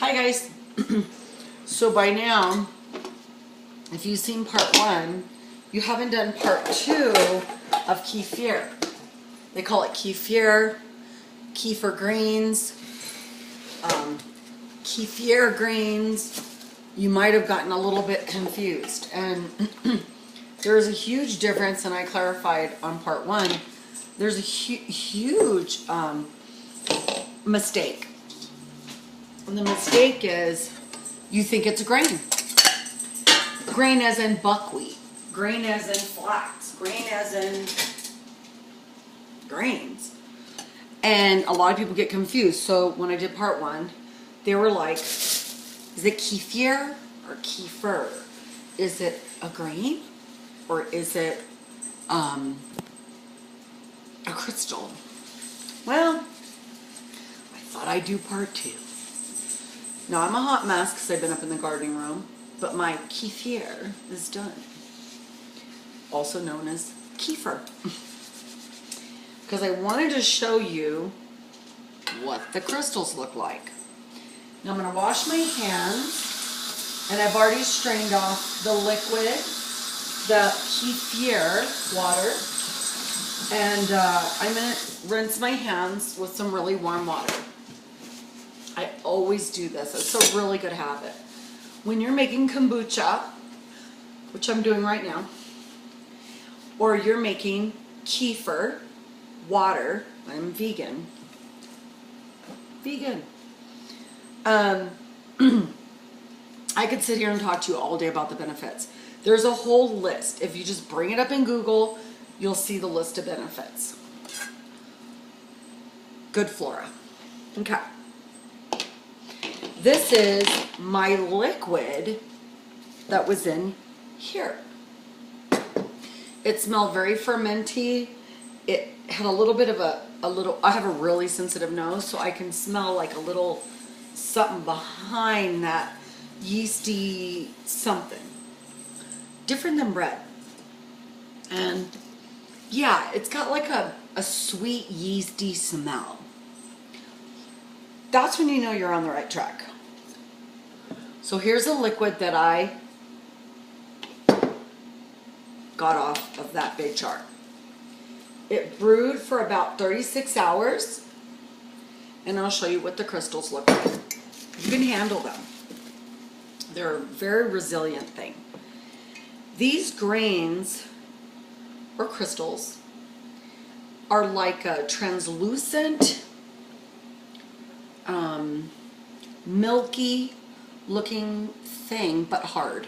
Hi guys. So by now, if you've seen part 1, you haven't done part 2 of kefir. They call it kefir greens, kefir greens. You might have gotten a little bit confused, and there is a huge difference, and I clarified on part 1. There's a huge mistake. And the mistake is you think it's a grain. Grain as in buckwheat. Grain as in flax. Grain as in grains. And a lot of people get confused. So when I did part 1, they were like, is it kefir or kefir? Is it a grain or is it a crystal? Well, I thought I'd do part 2. Now I'm a hot mess because I've been up in the gardening room, but my kefir is done. Also known as kefir. Because I wanted to show you what the crystals look like. Now I'm going to wash my hands, and I've already strained off the liquid, the kefir water, and I'm going to rinse my hands with some really warm water. I always do this. It's a really good habit. When you're making kombucha, which I'm doing right now, or you're making kefir water, I'm vegan. I could sit here and talk to you all day about the benefits. There's a whole list. If you just bring it up in Google, you'll see the list of benefits. Good flora. Okay. This is my liquid that was in here. It smelled very fermenty. It had a little bit of I have a really sensitive nose, so I can smell like a little something behind that yeasty something. Different than bread. And yeah, it's got like a sweet yeasty smell. That's when you know you're on the right track. So here's a liquid that I got off of that big jar. It brewed for about 36 hours, and I'll show you what the crystals look like. You can handle them. They're a very resilient thing. These grains, or crystals, are like a translucent, milky looking thing, but hard.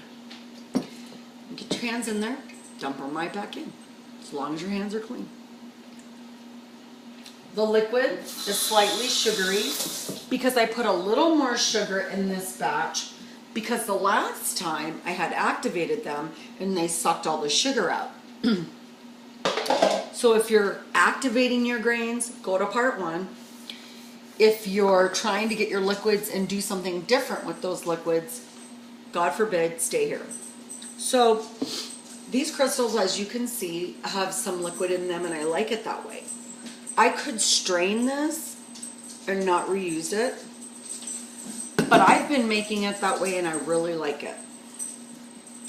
Get your hands in there, dump them right back in, as long as your hands are clean. The liquid is slightly sugary because I put a little more sugar in this batch because the last time I had activated them and they sucked all the sugar out. So if you're activating your grains, go to part 1. If you're trying to get your liquids and do something different with those liquids, God forbid, stay here. So these crystals, as you can see, have some liquid in them, and I like it that way. I could strain this and not reuse it, but I've been making it that way and I really like it.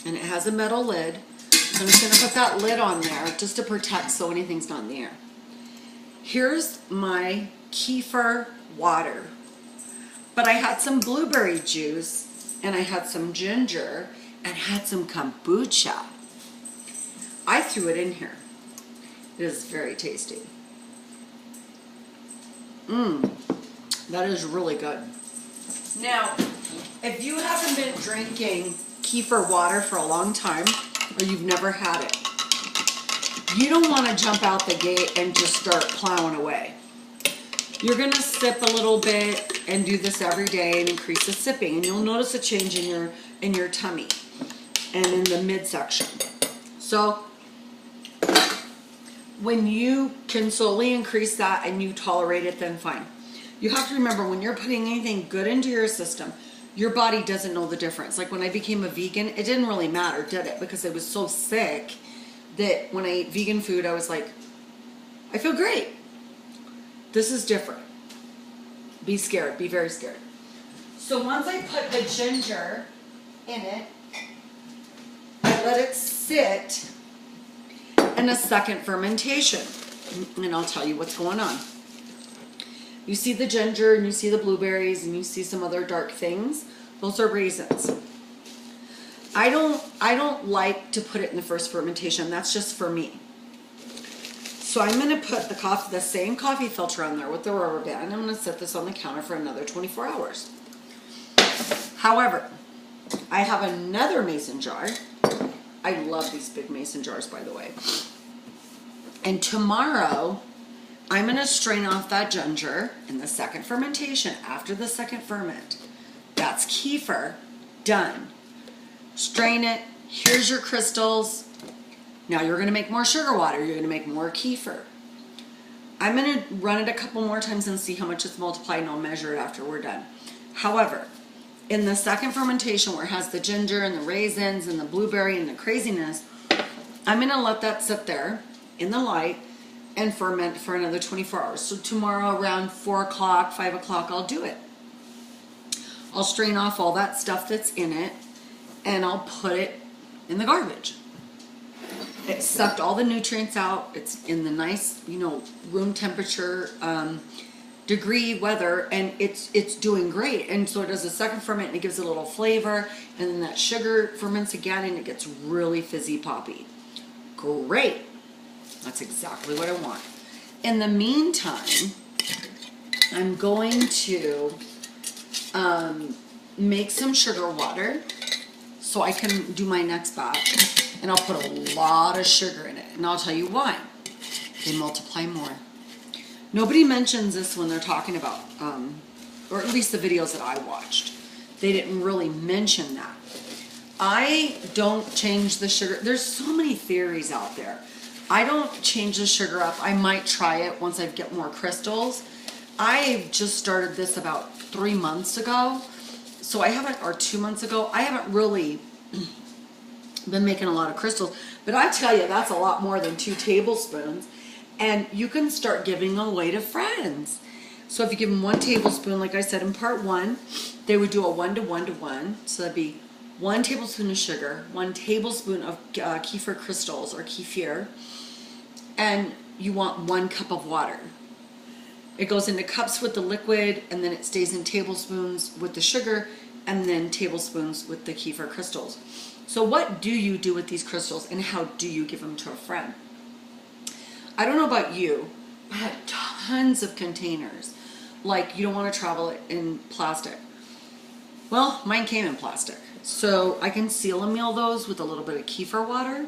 And it has a metal lid. So I'm just going to put that lid on there just to protect so anything's not in the air. Here's my kefir water. But I had some blueberry juice, and I had some ginger, and had some kombucha. I threw it in here. It is very tasty. That is really good. Now, if you haven't been drinking kefir water for a long time, or you've never had it, you don't want to jump out the gate and just start plowing away. You're going to sip a little bit and do this every day and increase the sipping, and you'll notice a change in your tummy and in the midsection. So when you can slowly increase that and you tolerate it, then fine. You have to remember, when you're putting anything good into your system, your body doesn't know the difference. Like when I became a vegan, it didn't really matter, did it? Because I was so sick that when I ate vegan food, I was like, I feel great. This is different. Be scared. Be very scared. So once I put the ginger in it, I let it sit in a second fermentation. And I'll tell you what's going on. You see the ginger and you see the blueberries and you see some other dark things. Those are raisins. I don't like to put it in the first fermentation. That's just for me. So I'm going to put the same coffee filter on there with the rubber band. I'm going to set this on the counter for another 24 hours. However, I have another mason jar. I love these big mason jars, by the way. And tomorrow, I'm going to strain off that ginger in the second fermentation, after the second ferment. That's kefir, done. Strain it, here's your crystals. Now you're going to make more sugar water, you're going to make more kefir. I'm going to run it a couple more times and see how much it's multiplied, and I'll measure it after we're done. However, in the second fermentation where it has the ginger and the raisins and the blueberry and the craziness, I'm going to let that sit there in the light and ferment for another 24 hours. So tomorrow around 4 o'clock, 5 o'clock, I'll do it. I'll strain off all that stuff that's in it and I'll put it in the garbage. It sucked all the nutrients out. It's in the nice, room temperature, degree weather, and it's doing great. And so it does a second ferment and it gives it a little flavor, and then that sugar ferments again and it gets really fizzy poppy. Great. That's exactly what I want. In the meantime, I'm going to make some sugar water so I can do my next batch. And I'll put a lot of sugar in it. And I'll tell you why. They multiply more. Nobody mentions this when they're talking about, or at least the videos that I watched. They didn't really mention that. I don't change the sugar. There's so many theories out there. I don't change the sugar up. I might try it once I get more crystals. I just started this about 3 months ago. So I haven't, or 2 months ago, I haven't really been making a lot of crystals. But I tell you, that's a lot more than 2 tablespoons. And you can start giving away to friends. So if you give them 1 tablespoon, like I said in part 1, they would do a 1 to 1 to 1. So that'd be 1 tablespoon of sugar, 1 tablespoon of Kefir Crystals or kefir, and you want 1 cup of water. It goes into cups with the liquid, and then it stays in tablespoons with the sugar, and then tablespoons with the Kefir Crystals. So what do you do with these crystals, and how do you give them to a friend? I don't know about you, I had tons of containers. Like, you don't want to travel it in plastic. Well, mine came in plastic. So I can seal and meal those with a little bit of kefir water.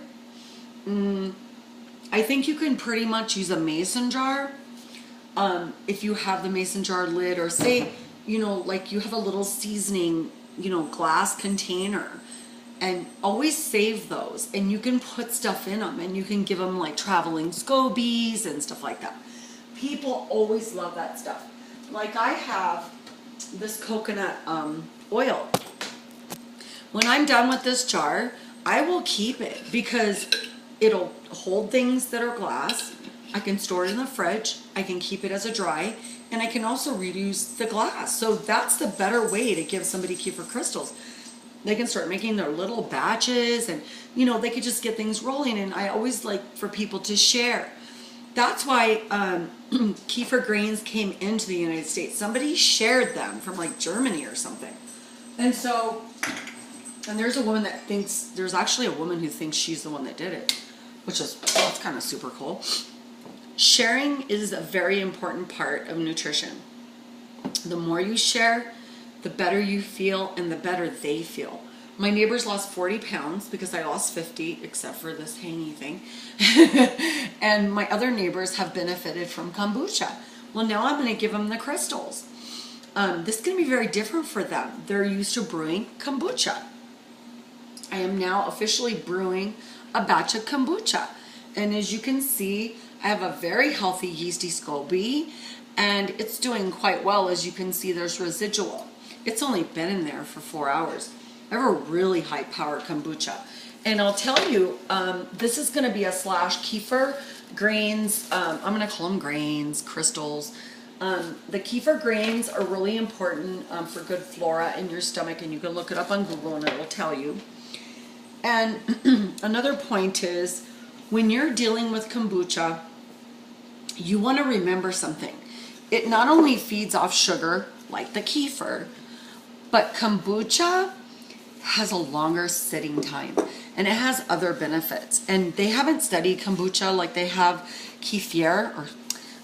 I think you can pretty much use a mason jar. If you have the mason jar lid, or say, like you have a little seasoning, glass container. And always save those, and you can put stuff in them, and you can give them like traveling scobies and stuff like that. People always love that stuff. Like I have this coconut oil. When I'm done with this jar, I will keep it because it'll hold things that are glass. I can store it in the fridge. I can keep it as a dry, and I can also reuse the glass. So that's the better way to give somebody Kefir Crystals. They can start making their little batches, and they could just get things rolling. And I always like for people to share. That's why kefir grains came into the United States. Somebody shared them from like Germany or something. And so, and there's a woman that thinks, there's actually a woman who thinks she's the one that did it, which is, that's kind of super cool. Sharing is a very important part of nutrition. The more you share, the better you feel, and the better they feel. My neighbors lost 40 pounds because I lost 50, except for this hangy thing. And my other neighbors have benefited from kombucha. Well, now I'm going to give them the crystals. This is going to be very different for them. They're used to brewing kombucha. I am now officially brewing a batch of kombucha. And as you can see, I have a very healthy yeasty SCOBY, and it's doing quite well. As you can see, there's residual. It's only been in there for 4 hours. I have a really high powered kombucha. And I'll tell you, this is going to be a slash kefir grains. I'm going to call them grains, crystals. The kefir grains are really important for good flora in your stomach, and you can look it up on Google and it will tell you. And another point is, when you're dealing with kombucha, you want to remember something. It not only feeds off sugar, like the kefir, but kombucha has a longer sitting time, and it has other benefits. And they haven't studied kombucha like they have kefir, or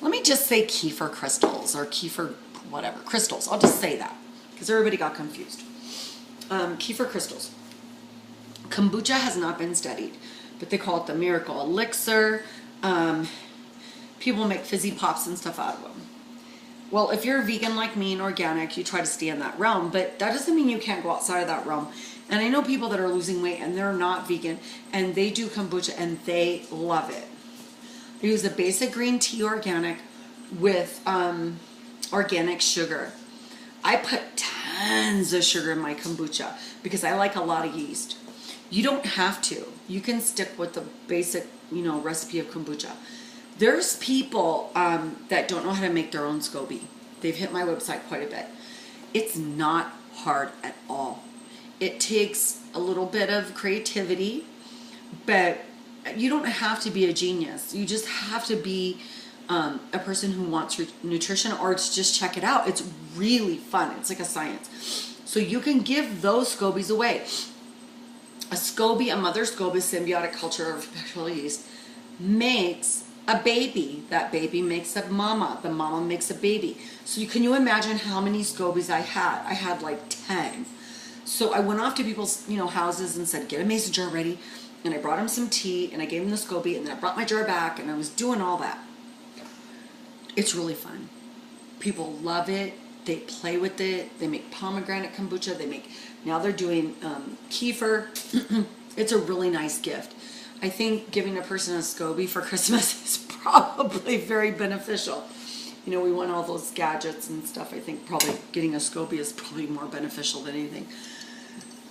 let me just say kefir crystals, or kefir whatever, crystals. I'll just say that because everybody got confused. Kefir crystals. Kombucha has not been studied, but they call it the miracle elixir. People make fizzy pops and stuff out of them. Well, if you're a vegan like me and organic, you try to stay in that realm, but that doesn't mean you can't go outside of that realm. And I know people that are losing weight and they're not vegan, and they do kombucha and they love it. They use a basic green tea organic with organic sugar. I put tons of sugar in my kombucha because I like a lot of yeast. You don't have to. You can stick with the basic, recipe of kombucha. There's people that don't know how to make their own SCOBY. They've hit my website quite a bit. It's not hard at all. It takes a little bit of creativity, but you don't have to be a genius. You just have to be a person who wants nutrition, or to just check it out. It's really fun. It's like a science. So you can give those SCOBYs away. A SCOBY, a mother SCOBY, symbiotic culture of perpetual yeast, makes a baby. That baby makes a mama. The mama makes a baby. So can you imagine how many SCOBYs I had? I had like 10. So I went off to people's houses and said, get a mason jar ready. And I brought them some tea, and I gave them the SCOBY, and then I brought my jar back, and I was doing all that. It's really fun. People love it. They play with it. They make pomegranate kombucha. Now they're doing kefir. It's a really nice gift. I think giving a person a SCOBY for Christmas is probably very beneficial. We want all those gadgets and stuff. I think probably getting a SCOBY is probably more beneficial than anything.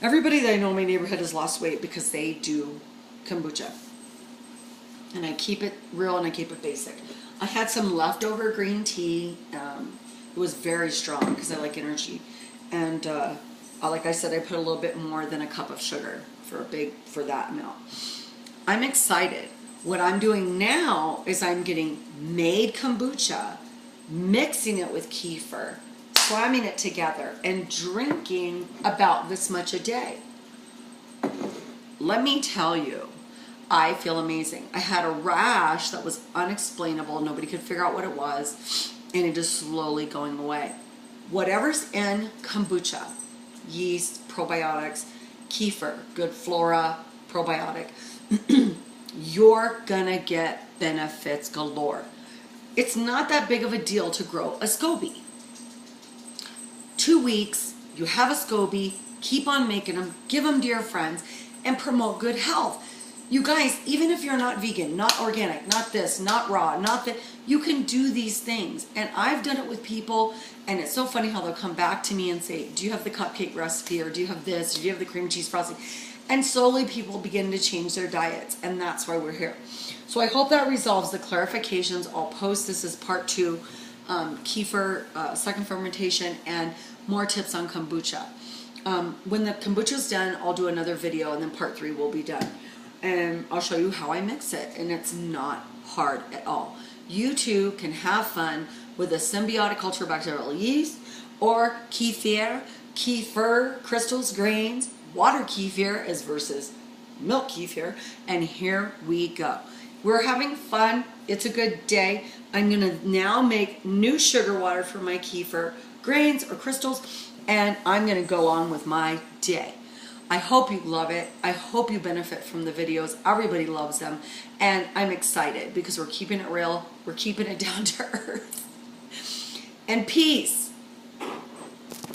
Everybody that I know in my neighborhood has lost weight because they do kombucha. And I keep it real and I keep it basic. I had some leftover green tea. It was very strong because I like energy. And like I said, I put a little bit more than a cup of sugar for that amount. I'm excited. What I'm doing now is I'm getting made kombucha, mixing it with kefir, slamming it together, and drinking about this much a day. Let me tell you, I feel amazing. I had a rash that was unexplainable. Nobody could figure out what it was, and it is slowly going away. Whatever's in kombucha, yeast, probiotics, kefir, good flora, probiotic, you're gonna get benefits galore. It's not that big of a deal to grow a SCOBY. 2 weeks, you have a SCOBY, keep on making them, give them to your friends, and promote good health. You guys, even if you're not vegan, not organic, not this, not raw, not that, you can do these things. And I've done it with people, and it's so funny how they'll come back to me and say, do you have the cupcake recipe, or do you have this, or do you have the cream cheese frosting? And slowly people begin to change their diets, and that's why we're here. So I hope that resolves the clarifications. I'll post this as part 2, kefir, second fermentation, and more tips on kombucha. When the kombucha's done, I'll do another video, and then part 3 will be done. And I'll show you how I mix it, and it's not hard at all. You too can have fun with a symbiotic culture bacterial yeast, or kefir crystals, grains, water kefir as versus milk kefir, and here we go. We're having fun. It's a good day. I'm gonna now make new sugar water for my kefir grains or crystals, and I'm gonna go on with my day. I hope you love it. I hope you benefit from the videos. Everybody loves them, and I'm excited because we're keeping it real. We're keeping it down to earth. And peace.